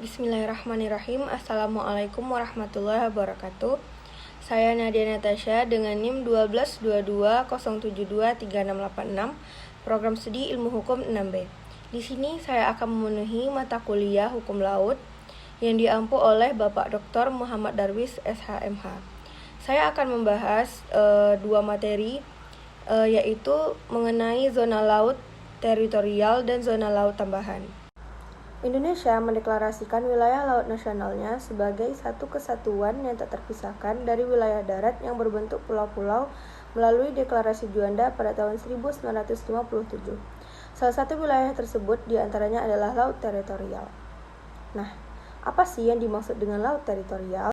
Bismillahirrahmanirrahim. Assalamualaikum warahmatullahi wabarakatuh. Saya Nadia Natasha dengan NIM 1222072366, Program Studi Ilmu Hukum 6B. Di sini saya akan memenuhi mata kuliah Hukum Laut yang diampu oleh Bapak Dr. Muhammad Darwis SHMH. Saya akan membahas dua materi, yaitu mengenai zona laut teritorial dan zona laut tambahan. Indonesia mendeklarasikan wilayah laut nasionalnya sebagai satu kesatuan yang tak terpisahkan dari wilayah darat yang berbentuk pulau-pulau melalui Deklarasi Juanda pada tahun 1957. Salah satu wilayah tersebut diantaranya adalah laut teritorial. Nah, apa sih yang dimaksud dengan laut teritorial?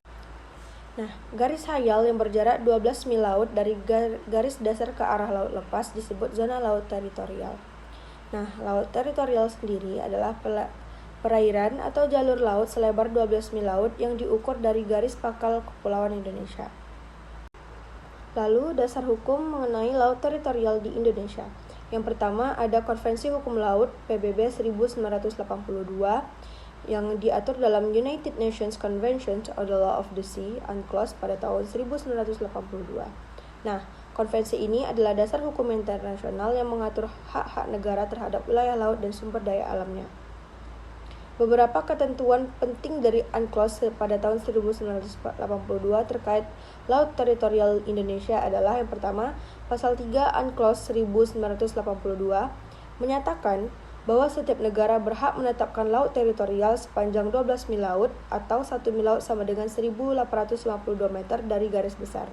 Nah, garis hayal yang berjarak 12 mil laut dari garis dasar ke arah laut lepas disebut zona laut teritorial. Nah, laut teritorial sendiri adalah perairan atau jalur laut selebar 12 mil laut yang diukur dari garis pangkal Kepulauan Indonesia. Lalu, dasar hukum mengenai laut teritorial di Indonesia. Yang pertama, ada Konvensi Hukum Laut PBB 1982 yang diatur dalam United Nations Convention on the Law of the Sea, UNCLOS, pada tahun 1982. Nah, konvensi ini adalah dasar hukum internasional yang mengatur hak-hak negara terhadap wilayah laut dan sumber daya alamnya. Beberapa ketentuan penting dari UNCLOS pada tahun 1982 terkait laut teritorial Indonesia adalah yang pertama, Pasal 3 UNCLOS 1982 menyatakan bahwa setiap negara berhak menetapkan laut teritorial sepanjang 12 mil laut atau 1 mil laut sama dengan 1.852 meter dari garis besar.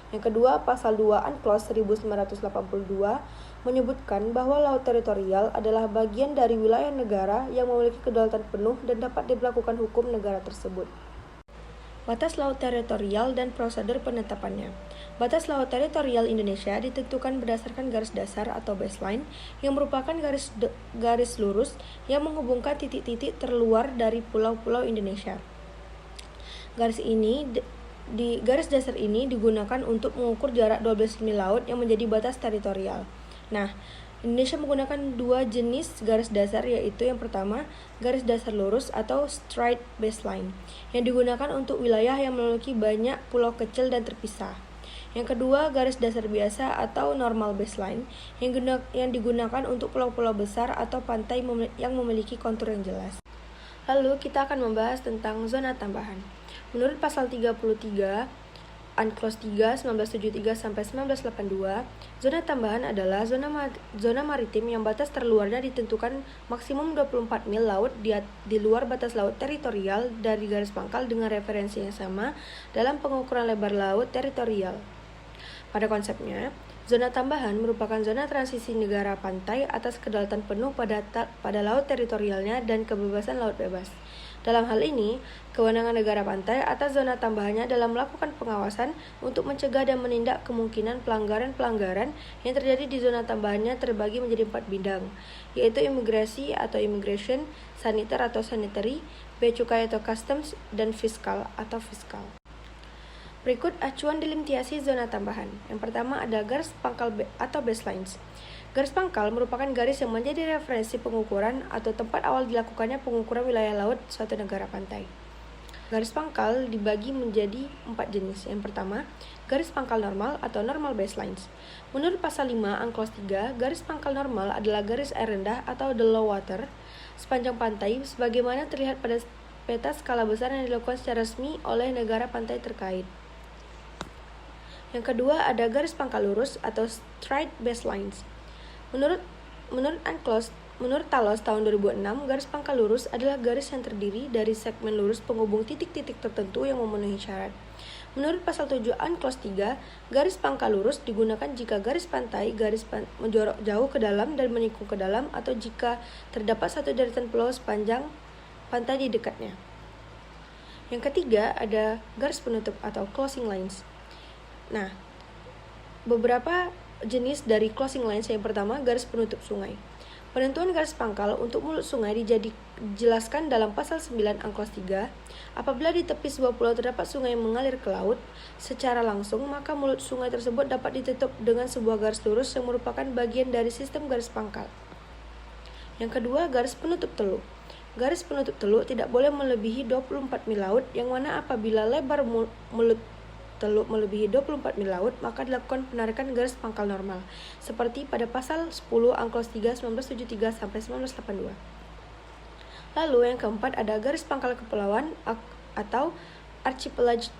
Yang kedua, Pasal 2 UNCLOS 1982 menyebutkan bahwa laut teritorial adalah bagian dari wilayah negara yang memiliki kedaulatan penuh dan dapat diberlakukan hukum negara tersebut. Batas laut teritorial dan prosedur penetapannya. Batas laut teritorial Indonesia ditentukan berdasarkan garis dasar atau baseline yang merupakan garis lurus yang menghubungkan titik-titik terluar dari pulau-pulau Indonesia. Garis dasar ini digunakan untuk mengukur jarak 12 mil laut yang menjadi batas teritorial. Nah, Indonesia menggunakan dua jenis garis dasar, yaitu yang pertama, garis dasar lurus atau straight baseline, yang digunakan untuk wilayah yang memiliki banyak pulau kecil dan terpisah. Yang kedua, garis dasar biasa atau normal baseline, yang digunakan untuk pulau-pulau besar atau pantai yang memiliki kontur yang jelas. Lalu, kita akan membahas tentang zona tambahan. Menurut Pasal 33 UNCLOS 3 1973 sampai 1982, zona tambahan adalah zona maritim yang batas terluarnya ditentukan maksimum 24 mil laut di luar batas laut teritorial dari garis pangkal dengan referensi yang sama dalam pengukuran lebar laut teritorial. Pada konsepnya, zona tambahan merupakan zona transisi negara pantai atas kedaulatan penuh pada laut teritorialnya dan kebebasan laut bebas. Dalam hal ini, kewenangan negara pantai atas zona tambahannya dalam melakukan pengawasan untuk mencegah dan menindak kemungkinan pelanggaran-pelanggaran yang terjadi di zona tambahannya terbagi menjadi 4 bidang, yaitu imigrasi atau immigration, saniter atau sanitary, bea cukai atau customs, dan fiskal atau fiskal. Berikut acuan delimitiasi zona tambahan. Yang pertama ada garis pangkal atau baselines. Garis pangkal merupakan garis yang menjadi referensi pengukuran atau tempat awal dilakukannya pengukuran wilayah laut suatu negara pantai. Garis pangkal dibagi menjadi 4 jenis. Yang pertama, garis pangkal normal atau normal baselines. Menurut Pasal 5 UNCLOS 3, garis pangkal normal adalah garis air rendah atau the low water sepanjang pantai sebagaimana terlihat pada peta skala besar yang dilakukan secara resmi oleh negara pantai terkait. Yang kedua ada garis pangkal lurus atau straight baselines. Menurut TALOS tahun 2006, garis pangkal lurus adalah garis yang terdiri dari segmen lurus penghubung titik-titik tertentu yang memenuhi syarat. Menurut Pasal 7 UNCLOS 3, garis pangkal lurus digunakan jika garis pantai menjorok jauh ke dalam dan menikung ke dalam atau jika terdapat satu deretan pulau sepanjang pantai di dekatnya. Yang ketiga ada garis penutup atau closing lines. Nah, beberapa jenis dari closing lines. Yang pertama, garis penutup sungai. Penentuan garis pangkal untuk mulut sungai dijelaskan dalam Pasal 9 UNCLOS 3. Apabila di tepi sebuah pulau terdapat sungai yang mengalir ke laut secara langsung, maka mulut sungai tersebut dapat ditutup dengan sebuah garis lurus yang merupakan bagian dari sistem garis pangkal. Yang kedua, garis penutup teluk. Garis penutup teluk tidak boleh melebihi 24 mil laut, yang mana apabila lebar mulut teluk melebihi 24 mil laut, maka dilakukan penarikan garis pangkal normal, seperti pada pasal 10 Angklos 3 1973 sampai 1982. Lalu yang keempat ada garis pangkal kepulauan atau archipelagic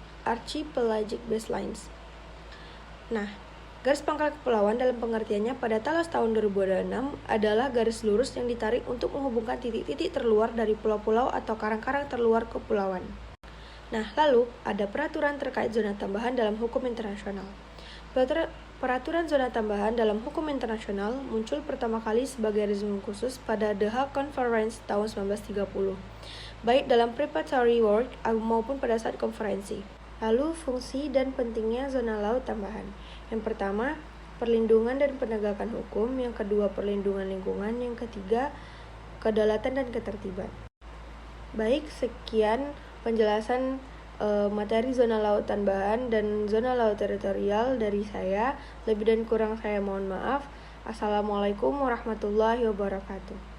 baselines. Nah, garis pangkal kepulauan dalam pengertiannya pada Talas tahun 2006 adalah garis lurus yang ditarik untuk menghubungkan titik-titik terluar dari pulau-pulau atau karang-karang terluar kepulauan. Nah, lalu ada peraturan terkait zona tambahan dalam hukum internasional. Peraturan zona tambahan dalam hukum internasional muncul pertama kali sebagai rezim khusus pada The Hague Conference tahun 1930, baik dalam preparatory work maupun pada saat konferensi. Lalu, fungsi dan pentingnya zona laut tambahan. Yang pertama, perlindungan dan penegakan hukum. Yang kedua, perlindungan lingkungan. Yang ketiga, kedaulatan dan ketertiban. Baik, sekian penjelasan materi zona laut tambahan dan zona laut teritorial dari saya. Lebih dan kurang saya mohon maaf. Assalamualaikum warahmatullahi wabarakatuh.